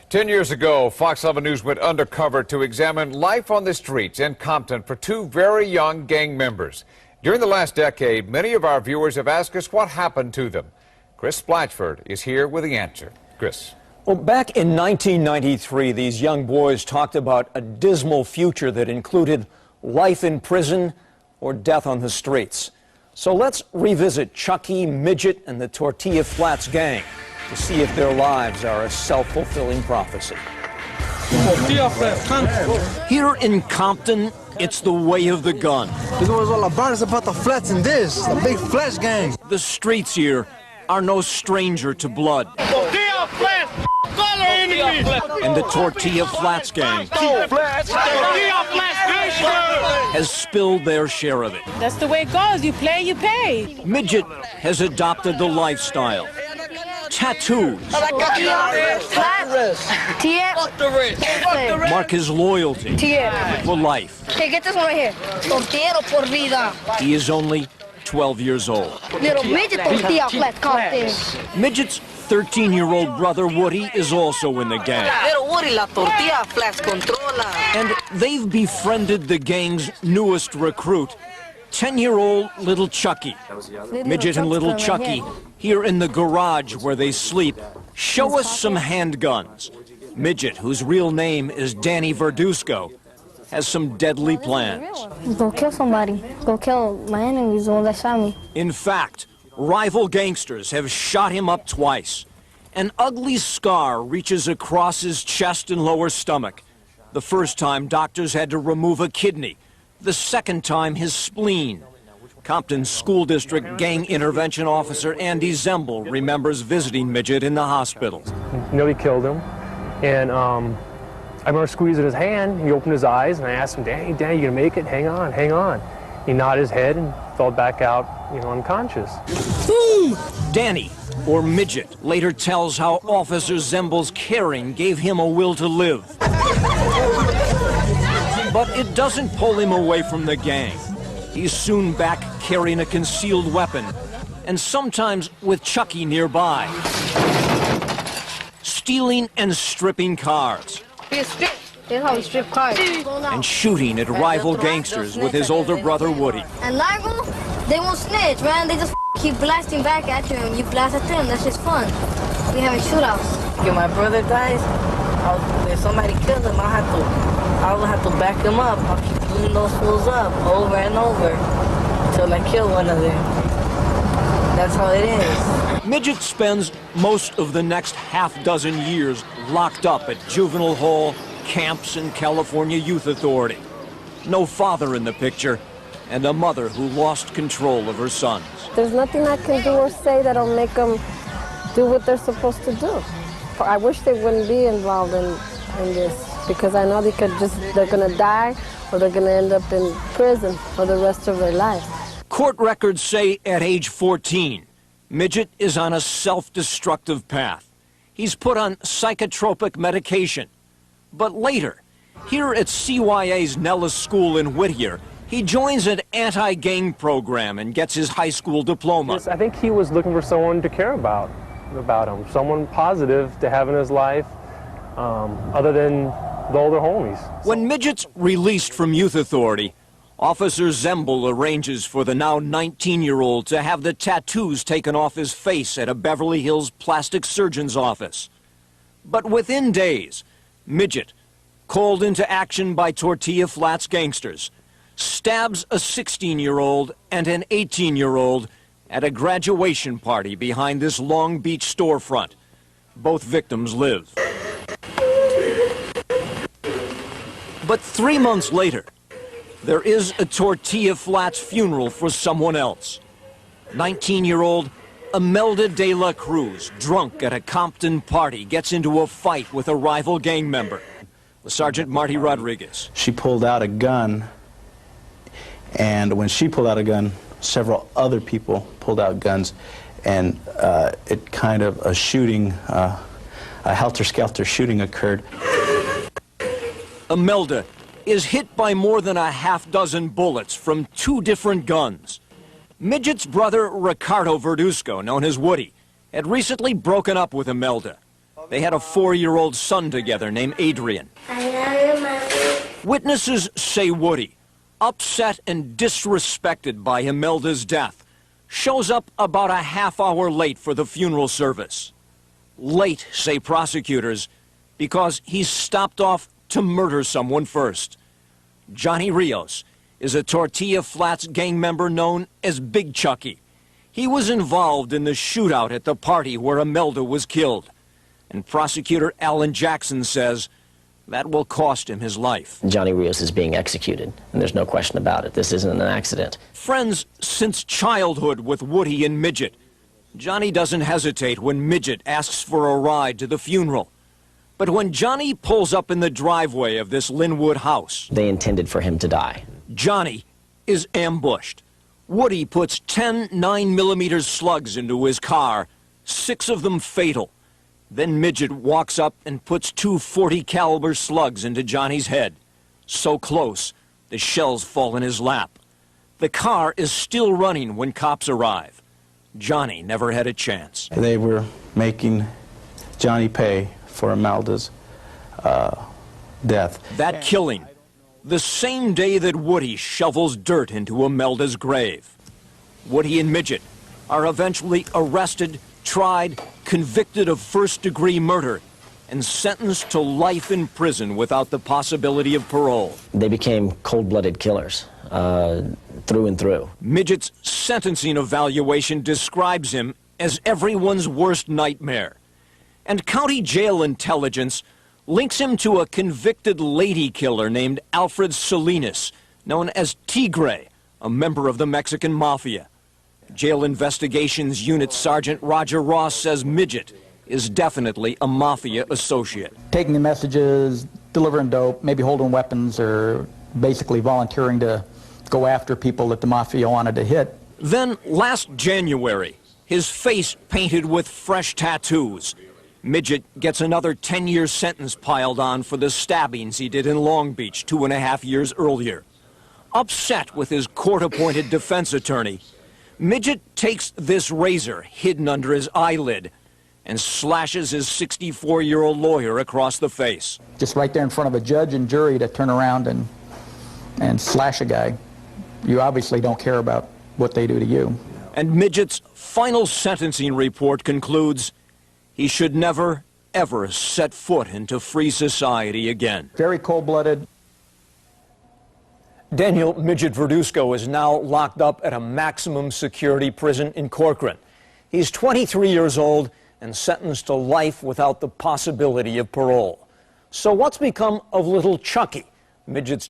10 years ago, Fox 11 News went undercover to examine life on the streets in Compton for two very young gang members. During the last decade, many of our viewers have asked us what happened to them. Chris Blatchford is here with the answer. Chris. Well, back in 1993, these young boys talked about a dismal future that included life in prison or death on the streets. So let's revisit Chucky, Midget, and the Tortilla Flats gang to see if their lives are a self-fulfilling prophecy. Here in Compton, it's the way of the gun. This was all about. It's about the flats and this, the big flash gang. The streets here are no stranger to blood. Tortilla Flats, color enemy. And the Tortilla Flats gang Tortilla Flats has spilled their share of it. That's the way it goes. You play, you pay. Midget has adopted the lifestyle. Tattoos mark his loyalty for life. Hey, get this one right here. Tortilla por vida. He is only 12 years old. Little Midget Tortilla Flat Compton. Midget's 13-year-old brother Woody is also in the gang. Little Woody la Tortilla Flats controla. And they've befriended the gang's newest recruit, 10-year-old little Chucky. Midget and little Chucky, here in the garage where they sleep, show us some handguns. Midget, whose real name is Danny Verduzco, has some deadly plans. Go kill somebody. Go kill my enemies, the one that shot me. In fact, rival gangsters have shot him up twice. An ugly scar reaches across his chest and lower stomach. The first time, doctors had to remove a kidney. The second time, his spleen. Compton School District Gang Intervention Officer Andy Zembel remembers visiting Midget in the hospital. Nearly killed him. And I remember squeezing his hand. He opened his eyes, and I asked him, Danny, you gonna make it? Hang on, hang on. He nodded his head and fell back out, unconscious. Danny, or Midget, later tells how Officer Zembel's caring gave him a will to live. But it doesn't pull him away from the gang. He's soon back carrying a concealed weapon, and sometimes with Chucky nearby. Stealing and stripping cars. That's how we strip cars. And shooting at rival gangsters with his older brother Woody. And Largo, they won't snitch, man. They just keep blasting back at you, and you blast at them. That's just fun. We having shootouts. If my brother dies, if somebody kills him, I'll have to back him up. I'll keep beating those fools up over and over until I kill one of them. That's how it is. Midget spends most of the next half-dozen years locked up at juvenile hall, camps, and California Youth Authority. No father in the picture, and a mother who lost control of her sons. There's nothing I can do or say that'll make them do what they're supposed to do. I wish they wouldn't be involved in this, because I know they're gonna die, or they're gonna end up in prison for the rest of their life. Court records say at age 14, Midget is on a self-destructive path. He's put on psychotropic medication. But later, here at CYA's Nellis School in Whittier, he joins an anti-gang program and gets his high school diploma. Yes, I think he was looking for someone to care about him, someone positive to have in his life, other than the older homies. When Midget's released from Youth Authority, Officer Zembel arranges for the now 19-year-old to have the tattoos taken off his face at a Beverly Hills plastic surgeon's office. But within days, Midget, called into action by Tortilla Flats gangsters, stabs a 16-year-old and an 18-year-old at a graduation party behind this Long Beach storefront. Both victims live. But 3 months later, there is a Tortilla Flats funeral for someone else. 19-year-old Imelda de la Cruz, drunk at a Compton party, gets into a fight with a rival gang member. Sergeant Marty Rodriguez. She pulled out a gun, and when she pulled out a gun, several other people pulled out guns, and it kind of a shooting, a helter-skelter shooting occurred. Imelda is hit by more than a half-dozen bullets from 2 different guns. Midget's brother, Ricardo Verduzco, known as Woody, had recently broken up with Imelda. They had a 4-year-old son together named Adrian. Witnesses say Woody, upset and disrespected by Imelda's death, shows up about a half-hour late for the funeral service. Late, say prosecutors, because he's stopped off to murder someone first. Johnny Rios is a Tortilla Flats gang member known as Big Chucky. He was involved in the shootout at the party where Imelda was killed. And prosecutor Alan Jackson says that will cost him his life. Johnny Rios is being executed, and there's no question about it. This isn't an accident. Friends since childhood with Woody and Midget. Johnny doesn't hesitate when Midget asks for a ride to the funeral. But when Johnny pulls up in the driveway of this Linwood house, they intended for him to die. Johnny is ambushed. Woody puts 10 9mm slugs into his car, 6 of them fatal. Then Midget walks up and puts 2 .40 caliber slugs into Johnny's head. So close, the shells fall in his lap. The car is still running when cops arrive. Johnny never had a chance. They were making Johnny pay for Imelda's death. That killing, the same day that Woody shovels dirt into Imelda's grave. Woody and Midget are eventually arrested, tried, convicted of first-degree murder, and sentenced to life in prison without the possibility of parole. They became cold-blooded killers, through and through. Midget's sentencing evaluation describes him as everyone's worst nightmare. And county jail intelligence links him to a convicted lady killer named Alfred Salinas, known as Tigre, a member of the Mexican Mafia. Jail Investigations Unit Sergeant Roger Ross says Midget is definitely a Mafia associate. Taking the messages, delivering dope, maybe holding weapons, or basically volunteering to go after people that the Mafia wanted to hit. Then, last January, his face painted with fresh tattoos. Midget gets another 10-year sentence piled on for the stabbings he did in Long Beach 2.5 years earlier. Upset with his court-appointed defense attorney, Midget takes this razor hidden under his eyelid and slashes his 64-year-old lawyer across the face. Just right there in front of a judge and jury to turn around and slash a guy. You obviously don't care about what they do to you. And Midget's final sentencing report concludes he should never, ever set foot into free society again. Very cold-blooded. Daniel Midget Verduzco is now locked up at a maximum security prison in Corcoran. He's 23 years old and sentenced to life without the possibility of parole. So what's become of little Chucky, Midget's